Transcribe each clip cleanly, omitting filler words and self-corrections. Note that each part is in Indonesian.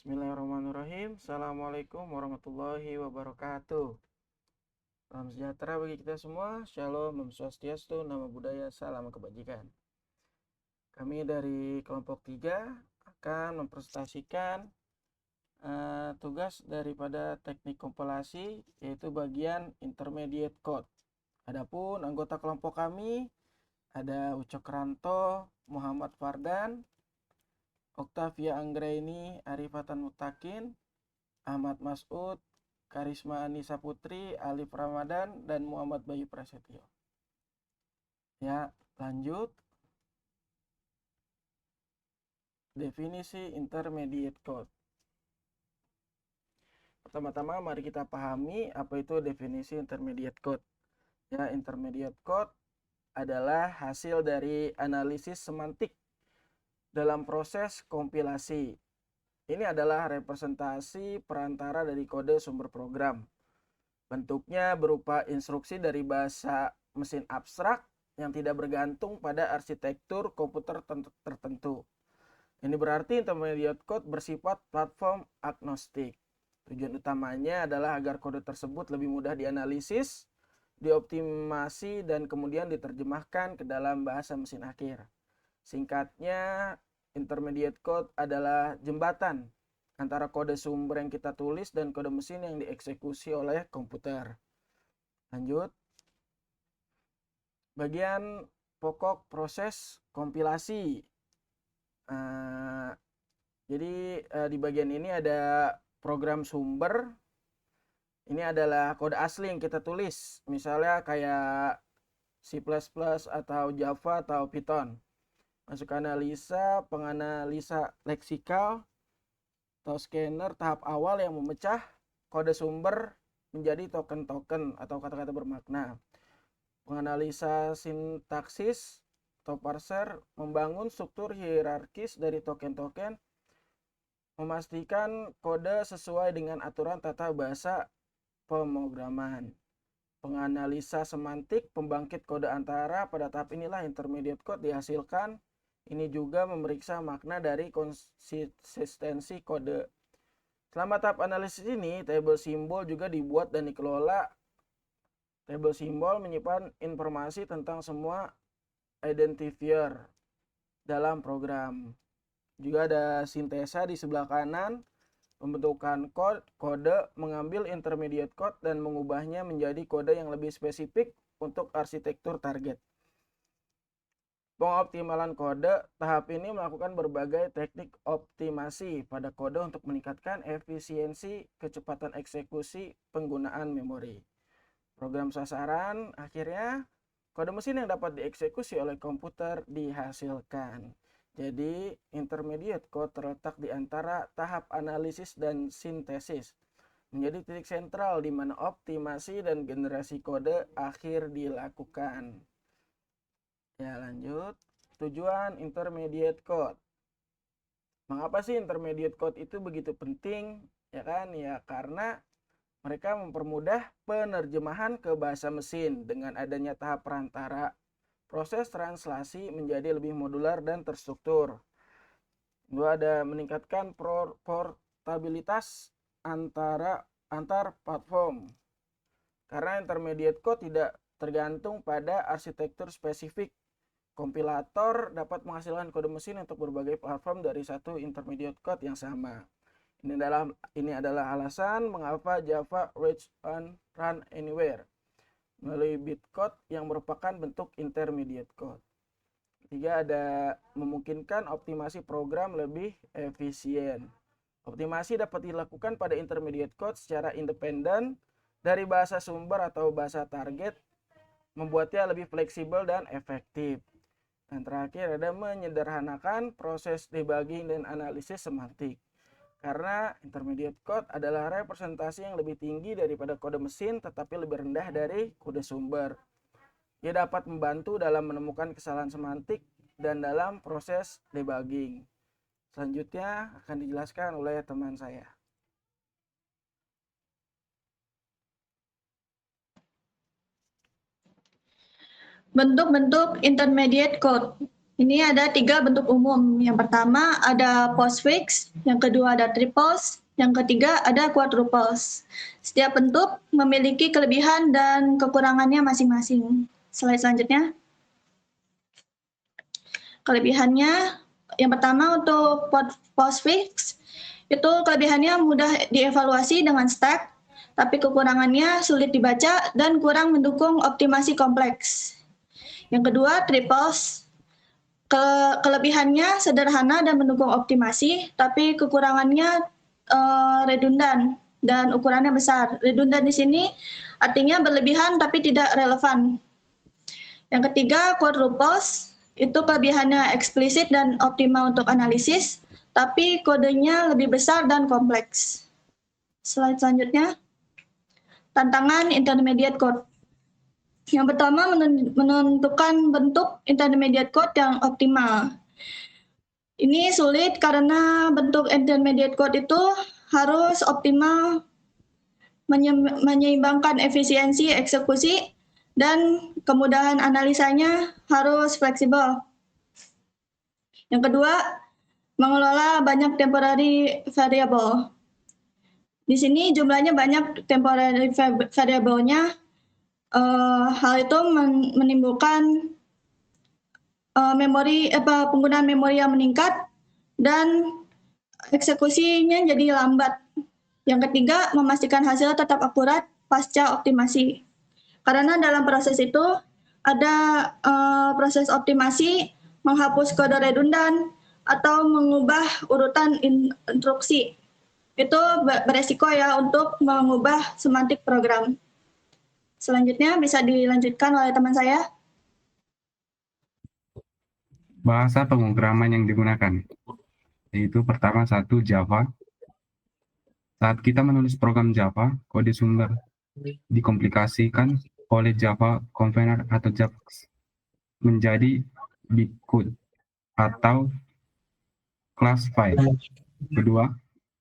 Bismillahirrahmanirrahim. Assalamualaikum warahmatullahi wabarakatuh. Salam sejahtera bagi kita semua. Shalom, Om Swastiastu, Namo Buddhaya, salam kebajikan. Kami dari kelompok 3 akan mempresentasikan tugas daripada teknik kompilasi, yaitu bagian intermediate code. Adapun anggota kelompok kami ada Ucok Ranto, Muhammad Fardan, Oktavia Anggraini, Arifatan Mutakin, Ahmad Masud, Karisma Anissa Putri, Alif Ramadan, dan Muhammad Bayu Prasetyo. Ya, lanjut. Definisi intermediate code. Pertama-tama mari kita pahami apa itu definisi intermediate code. Ya, intermediate code adalah hasil dari analisis semantik dalam proses kompilasi. Ini adalah representasi perantara dari kode sumber program. Bentuknya berupa instruksi dari bahasa mesin abstrak yang tidak bergantung pada arsitektur komputer tertentu. Ini berarti intermediate code bersifat platform agnostik. Tujuan utamanya adalah agar kode tersebut lebih mudah dianalisis, dioptimasi, dan kemudian diterjemahkan ke dalam bahasa mesin akhir. Singkatnya, intermediate code adalah jembatan antara kode sumber yang kita tulis dan kode mesin yang dieksekusi oleh komputer. Lanjut. Bagian pokok proses kompilasi. Jadi di bagian ini ada program sumber. Ini adalah kode asli yang kita tulis. Misalnya kayak C++ atau Java atau Python. Masuk analisa, penganalisa leksikal, atau scanner tahap awal yang memecah kode sumber menjadi token-token atau kata-kata bermakna. Penganalisa sintaksis atau parser membangun struktur hierarkis dari token-token, memastikan kode sesuai dengan aturan tata bahasa pemrograman. Penganalisa semantik pembangkit kode antara, pada tahap inilah intermediate code dihasilkan. Ini juga memeriksa makna dari konsistensi kode. Selama tahap analisis ini, tabel simbol juga dibuat dan dikelola. Tabel simbol menyimpan informasi tentang semua identifier dalam program. Juga ada sintesa di sebelah kanan, pembentukan kode, mengambil intermediate code dan mengubahnya menjadi kode yang lebih spesifik untuk arsitektur target. Pengoptimalan kode, tahap ini melakukan berbagai teknik optimasi pada kode untuk meningkatkan efisiensi, kecepatan eksekusi, penggunaan memori. Program sasaran, akhirnya kode mesin yang dapat dieksekusi oleh komputer dihasilkan. Jadi, intermediate code terletak di antara tahap analisis dan sintesis, menjadi titik sentral di mana optimasi dan generasi kode akhir dilakukan. Ya, lanjut. Tujuan intermediate code. Mengapa sih intermediate code itu begitu penting? Ya kan? Ya karena mereka mempermudah penerjemahan ke bahasa mesin dengan adanya tahap perantara. Proses translasi menjadi lebih modular dan terstruktur. Kedua, ada meningkatkan portabilitas antar platform. Karena intermediate code tidak tergantung pada arsitektur spesifik. Kompilator dapat menghasilkan kode mesin untuk berbagai platform dari satu intermediate code yang sama. Ini adalah alasan mengapa Java Reach and Run Anywhere melalui bitcode yang merupakan bentuk intermediate code. Ketiga, ada memungkinkan optimasi program lebih efisien. Optimasi dapat dilakukan pada intermediate code secara independen dari bahasa sumber atau bahasa target, membuatnya lebih fleksibel dan efektif. Dan terakhir ada menyederhanakan proses debugging dan analisis semantik. Karena intermediate code adalah representasi yang lebih tinggi daripada kode mesin tetapi lebih rendah dari kode sumber. Ia dapat membantu dalam menemukan kesalahan semantik dan dalam proses debugging. Selanjutnya akan dijelaskan oleh teman saya. Bentuk-bentuk intermediate code. Ini ada 3 bentuk umum. Yang pertama ada postfix, yang kedua ada triples, yang ketiga ada quadruples. Setiap bentuk memiliki kelebihan dan kekurangannya masing-masing. Slide selanjutnya. Kelebihannya, yang pertama untuk postfix, itu kelebihannya mudah dievaluasi dengan stack, tapi kekurangannya sulit dibaca dan kurang mendukung optimasi kompleks. Yang kedua, triples. Kelebihannya sederhana dan mendukung optimasi, tapi kekurangannya redundan dan ukurannya besar. Redundan di sini artinya berlebihan tapi tidak relevan. Yang ketiga, quadruples, itu kelebihannya eksplisit dan optimal untuk analisis, tapi kodenya lebih besar dan kompleks. Slide selanjutnya. Tantangan intermediate code. Yang pertama, menentukan bentuk intermediate code yang optimal. Ini sulit karena bentuk intermediate code itu harus optimal, menyeimbangkan efisiensi eksekusi, dan kemudahan analisanya harus fleksibel. Yang kedua, mengelola banyak temporary variable. Di sini jumlahnya banyak temporary variable-nya. Hal itu menimbulkan penggunaan memori yang meningkat dan eksekusinya jadi lambat. Yang ketiga, memastikan hasil tetap akurat pasca optimasi. Karena dalam proses itu ada proses optimasi, menghapus kode redundan, atau mengubah urutan instruksi. Itu beresiko ya untuk mengubah semantik program. Selanjutnya bisa dilanjutkan oleh teman saya. Bahasa pemrograman yang digunakan, yaitu pertama satu Java. Saat kita menulis program Java, kode sumber dikomplikasikan oleh Java Container atau JAX menjadi bytecode atau class file. Kedua,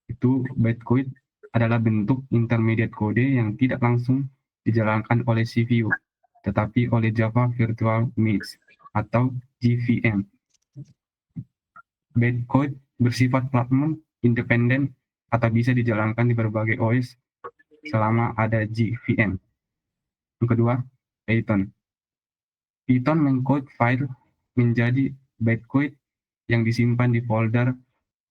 itu bytecode adalah bentuk intermediate kode yang tidak langsung dijalankan oleh CPU, tetapi oleh Java Virtual Machine atau JVM. Bytecode bersifat platform independen atau bisa dijalankan di berbagai OS selama ada JVM. Yang kedua, Python. Python mengkode file menjadi bytecode yang disimpan di folder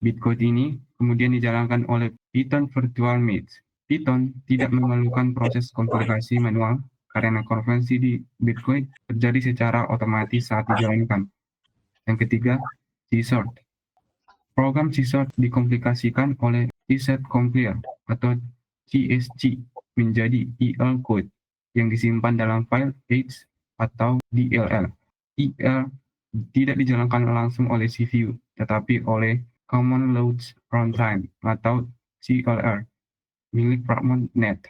bytecode ini, kemudian dijalankan oleh Python Virtual Machine. Python tidak memerlukan proses kompilasi manual karena konversi di bytecode terjadi secara otomatis saat dijalankan. Yang ketiga, C-sort. Program C-sort dikomplikasikan oleh C-set compiler atau CSC menjadi EL code yang disimpan dalam file H atau DLL. EL tidak dijalankan langsung oleh CPU, tetapi oleh Common Launch Runtime atau CLR milik Fragment Net.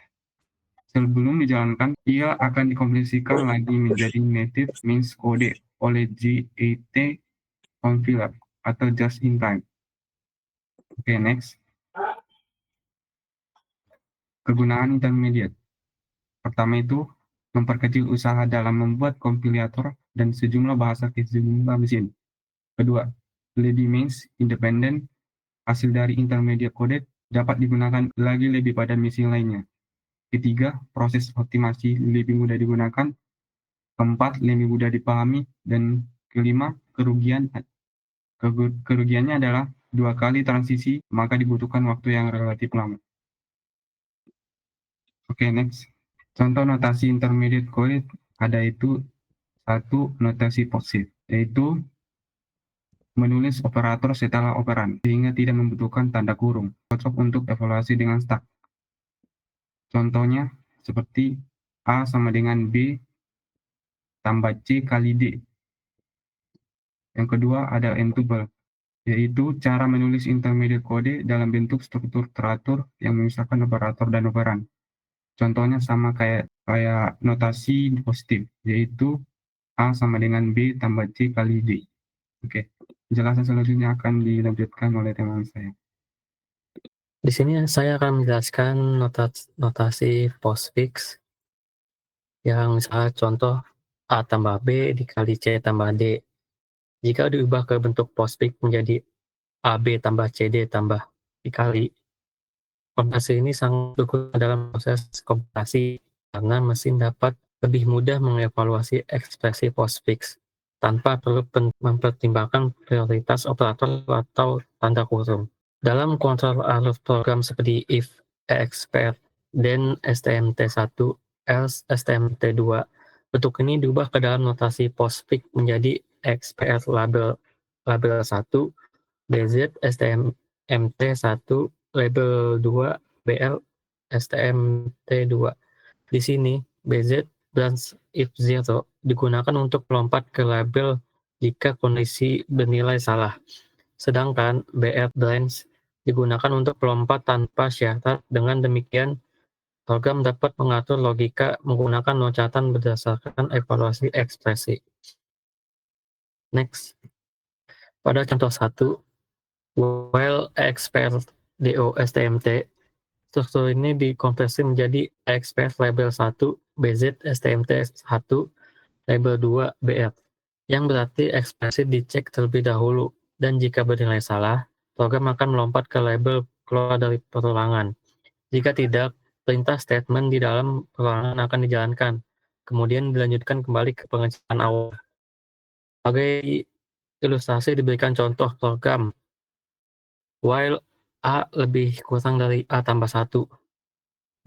Sebelum dijalankan, ia akan dikompilasikan lagi menjadi native means code oleh JIT compiler atau just in time. Oke, next. Kegunaan intermediate. Pertama itu, memperkecil usaha dalam membuat kompilator dan sejumlah bahasa ke sejumlah mesin. Kedua, lebih means independen, hasil dari intermediate code dapat digunakan lagi lebih pada mesin lainnya. Ketiga, proses optimasi lebih mudah digunakan. Keempat, lebih mudah dipahami. Dan kelima, kerugiannya adalah 2 kali transisi, maka dibutuhkan waktu yang relatif lama. Oke, next. Contoh notasi intermediate code ada itu satu notasi POSIX, yaitu menulis operator setelah operan, sehingga tidak membutuhkan tanda kurung, cocok untuk evaluasi dengan stack. Contohnya seperti A sama dengan B tambah C kali D. Yang kedua ada Entubel, yaitu cara menulis intermediate code dalam bentuk struktur teratur yang memisahkan operator dan operan. Contohnya sama kayak notasi positif, yaitu A sama dengan B tambah C kali D. Oke, penjelasan selanjutnya akan dilanjutkan oleh teman saya. Di sini saya akan menjelaskan notasi postfix yang misalnya contoh A tambah B dikali C tambah D. Jika diubah ke bentuk postfix menjadi AB tambah CD tambah dikali, konversi ini sangat berguna dalam proses komputasi karena mesin dapat lebih mudah mengevaluasi ekspresi postfix tanpa perlu mempertimbangkan prioritas operator atau tanda kurung. Dalam kontrol alur program seperti if, expert, then stmt1, else stmt2, bentuk ini diubah ke dalam notasi postfix menjadi expert label 1, bz stmt1, label 2, bl stmt2. Di sini bz branch if zero digunakan untuk melompat ke label jika kondisi bernilai salah. Sedangkan BR branch digunakan untuk melompat tanpa syarat. Dengan demikian, program dapat mengatur logika menggunakan loncatan berdasarkan evaluasi ekspresi. Next. Pada contoh 1, while expert DO STMT, struktur ini dikonversi menjadi expert label 1 BZ STMT 1 label 2 BR, yang berarti ekspresi dicek terlebih dahulu, dan jika bernilai salah, program akan melompat ke label keluar dari perulangan. Jika tidak, perintah statement di dalam perulangan akan dijalankan, kemudian dilanjutkan kembali ke pengecekan awal. Sebagai ilustrasi diberikan contoh program while A lebih kurang dari A tambah 1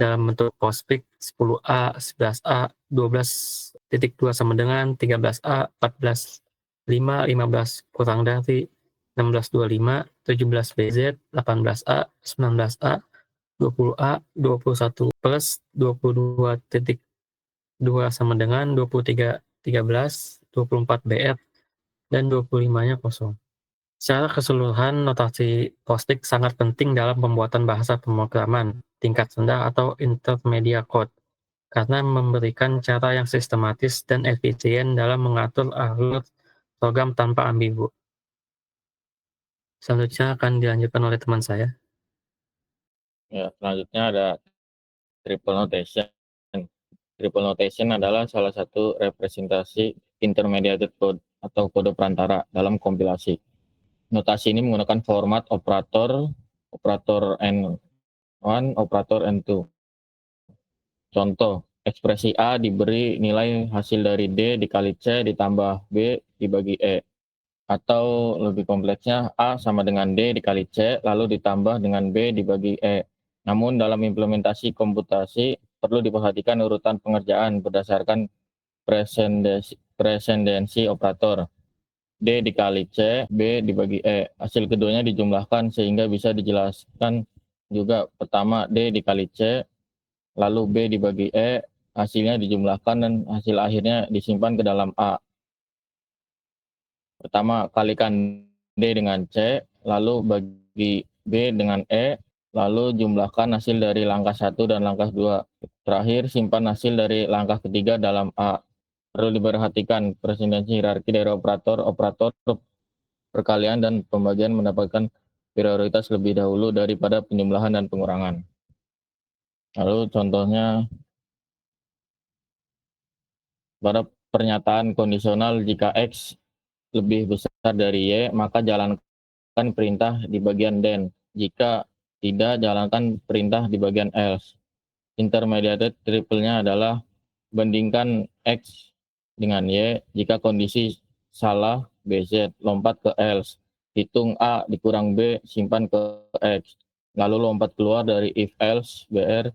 dalam bentuk postfix 10A, 11A, 12.2 sama dengan 13A, 14, 5, 15 kurang dari 1625, 17 BZ, 18A, 19A, 20A, 21 plus 22.2 sama dengan 23, 13, 24 BR, dan 25-nya kosong. Secara keseluruhan, notasi postfix sangat penting dalam pembuatan bahasa pemrograman tingkat rendah atau intermediate code, karena memberikan cara yang sistematis dan efisien dalam mengatur alur program tanpa ambigu. Selanjutnya akan dilanjutkan oleh teman saya. Ya, selanjutnya ada triple notation. Triple notation adalah salah satu representasi intermediate code atau kode perantara dalam kompilasi. Notasi ini menggunakan format operator N1, operator N2. Contoh, ekspresi A diberi nilai hasil dari D dikali C ditambah B dibagi E. Atau lebih kompleksnya, A sama dengan D dikali C, lalu ditambah dengan B dibagi E. Namun dalam implementasi komputasi, perlu diperhatikan urutan pengerjaan berdasarkan presendensi operator. D dikali C, B dibagi E. Hasil keduanya dijumlahkan sehingga bisa dijelaskan juga. Pertama, D dikali C, lalu B dibagi E, hasilnya dijumlahkan dan hasil akhirnya disimpan ke dalam A. Pertama, kalikan D dengan C, lalu bagi B dengan E, lalu jumlahkan hasil dari langkah 1 dan langkah 2. Terakhir, simpan hasil dari langkah ketiga dalam A. Perlu diperhatikan presendensi hierarki dari operator perkalian dan pembagian mendapatkan prioritas lebih dahulu daripada penjumlahan dan pengurangan. Lalu contohnya pada pernyataan kondisional, jika X lebih besar dari Y, maka jalankan perintah di bagian then. Jika tidak, jalankan perintah di bagian else. Intermediate triple-nya adalah bandingkan X dengan Y. Jika kondisi salah, BZ, lompat ke else. Hitung A dikurang B, simpan ke X. Lalu lompat keluar dari if else, BR,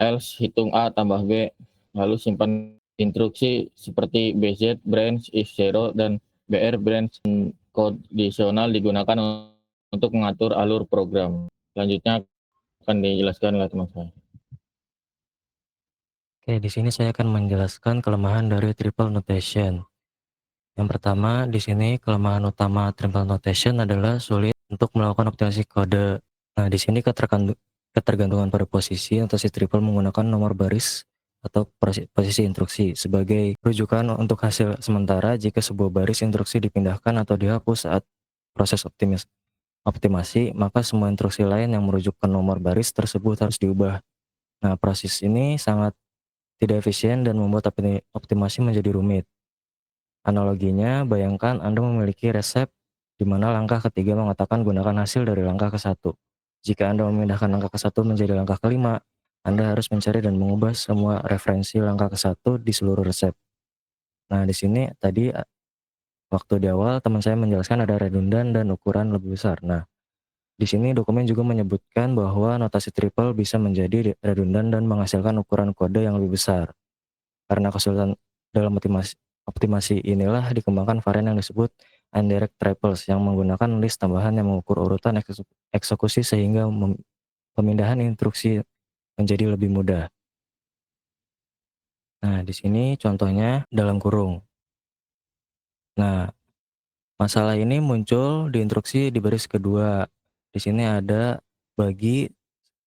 else, hitung A tambah B. Lalu simpan instruksi seperti BZ branch if zero dan BR branch kondisional digunakan untuk mengatur alur program. Selanjutnya akan dijelaskan oleh teman saya. Oke, di sini saya akan menjelaskan kelemahan dari triple notation. Yang pertama, di sini kelemahan utama triple notation adalah sulit untuk melakukan optimasi kode. Nah, di sini ketergantungan pada posisi notasi triple menggunakan nomor baris atau posisi instruksi sebagai rujukan untuk hasil sementara jika sebuah baris instruksi dipindahkan atau dihapus saat proses optimasi, maka semua instruksi lain yang merujukkan nomor baris tersebut harus diubah. Nah, proses ini sangat tidak efisien dan membuat optimasi menjadi rumit. Analoginya, bayangkan Anda memiliki resep di mana langkah ketiga mengatakan gunakan hasil dari langkah ke-1. Jika Anda memindahkan langkah ke-1 menjadi langkah ke-5, Anda harus mencari dan mengubah semua referensi langkah ke-1 di seluruh resep. Nah, di sini tadi waktu di awal teman saya menjelaskan ada redundan dan ukuran lebih besar. Nah, di sini dokumen juga menyebutkan bahwa notasi triple bisa menjadi redundan dan menghasilkan ukuran kode yang lebih besar. Karena kesulitan dalam optimasi inilah dikembangkan varian yang disebut indirect triples yang menggunakan list tambahan yang mengukur urutan eksekusi sehingga pemindahan instruksi menjadi lebih mudah. Nah, di sini contohnya dalam kurung. Nah, masalah ini muncul di instruksi di baris kedua. Di sini ada bagi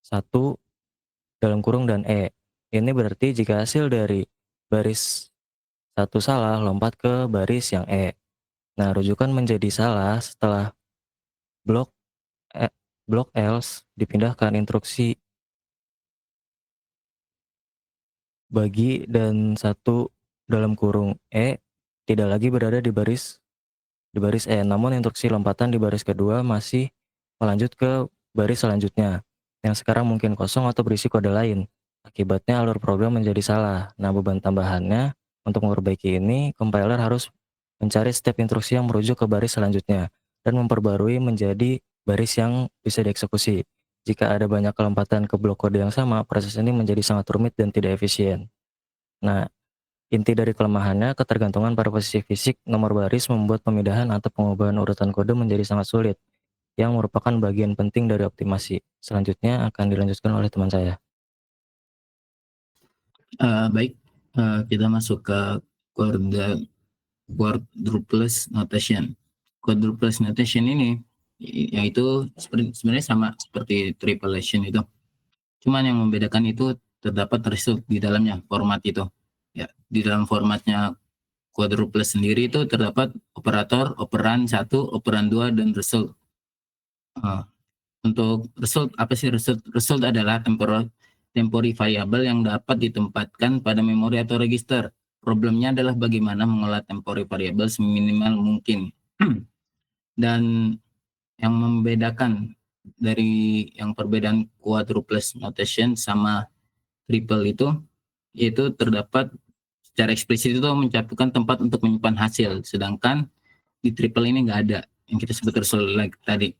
1 dalam kurung dan E. Ini berarti jika hasil dari baris 1 salah, lompat ke baris yang E. Nah, rujukan menjadi salah setelah blok else dipindahkan instruksi bagi dan 1 dalam kurung E tidak lagi berada di baris E, namun instruksi lompatan di baris kedua masih melanjut ke baris selanjutnya, yang sekarang mungkin kosong atau berisi kode lain. Akibatnya alur program menjadi salah. Nah, beban tambahannya untuk memperbaiki ini, compiler harus mencari step instruksi yang merujuk ke baris selanjutnya, dan memperbarui menjadi baris yang bisa dieksekusi. Jika ada banyak kelompatan ke blok kode yang sama, proses ini menjadi sangat rumit dan tidak efisien. Nah, inti dari kelemahannya, ketergantungan pada posisi fisik nomor baris membuat pemindahan atau pengubahan urutan kode menjadi sangat sulit, yang merupakan bagian penting dari optimasi. Selanjutnya akan dilanjutkan oleh teman saya. Baik, kita masuk ke quadruplets notation. Quadruplets notation ini yaitu sebenarnya sama seperti tripletion itu. Cuman yang membedakan itu terdapat result di dalamnya, format itu. Ya, di dalam formatnya quadruplets sendiri itu terdapat operator, operan 1, operan 2, dan result. Untuk result, apa sih result? Result adalah temporary variable yang dapat ditempatkan pada memori atau register. Problemnya adalah bagaimana mengolah temporary variable seminimal mungkin. Dan yang membedakan dari yang perbedaan quadruplets notation sama triple itu, yaitu terdapat secara eksplisit itu mencantumkan tempat untuk menyimpan hasil, sedangkan di triple ini nggak ada yang kita sebut result like tadi.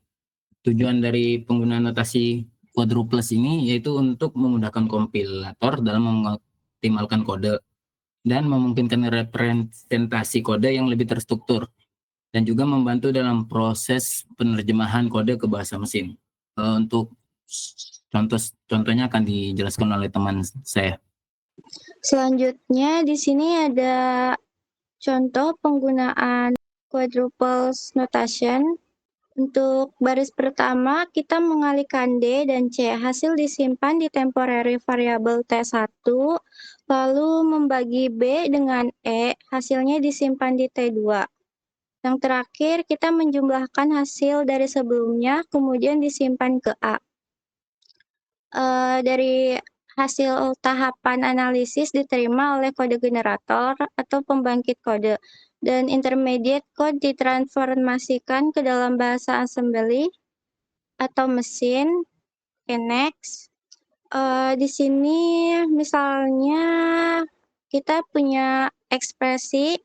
Tujuan dari penggunaan notasi quadruplets ini yaitu untuk memudahkan kompilator dalam mengoptimalkan kode dan memungkinkan representasi kode yang lebih terstruktur, dan juga membantu dalam proses penerjemahan kode ke bahasa mesin. Untuk contohnya akan dijelaskan oleh teman saya. Selanjutnya di sini ada contoh penggunaan quadruples notation. Untuk baris pertama, kita mengalihkan D dan C. Hasil disimpan di temporary variable T1, lalu membagi B dengan E, hasilnya disimpan di T2. Yang terakhir, kita menjumlahkan hasil dari sebelumnya, kemudian disimpan ke A. Dari hasil tahapan analisis diterima oleh kode generator atau pembangkit kode, dan intermediate code ditransformasikan ke dalam bahasa assembly atau mesin. Next, di sini misalnya kita punya ekspresi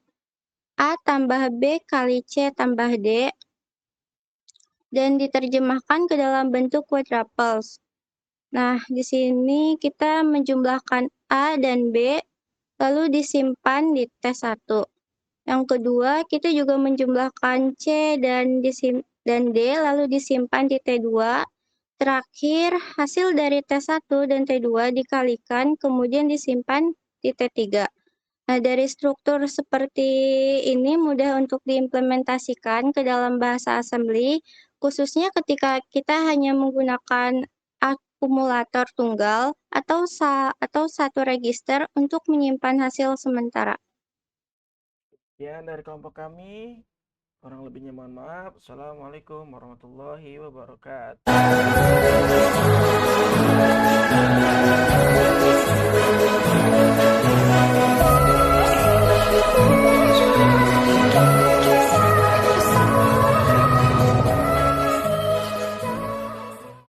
A tambah B kali C tambah D, dan diterjemahkan ke dalam bentuk quadruples. Nah, di sini kita menjumlahkan A dan B, lalu disimpan di T1. Yang kedua, kita juga menjumlahkan C dan D, lalu disimpan di T2. Terakhir, hasil dari T1 dan T2 dikalikan, kemudian disimpan di T3. Nah, dari struktur seperti ini mudah untuk diimplementasikan ke dalam bahasa assembly, khususnya ketika kita hanya menggunakan akumulator tunggal atau satu register untuk menyimpan hasil sementara. Sekian dari kelompok kami. Kurang lebihnya mohon maaf. Assalamualaikum warahmatullahi wabarakatuh.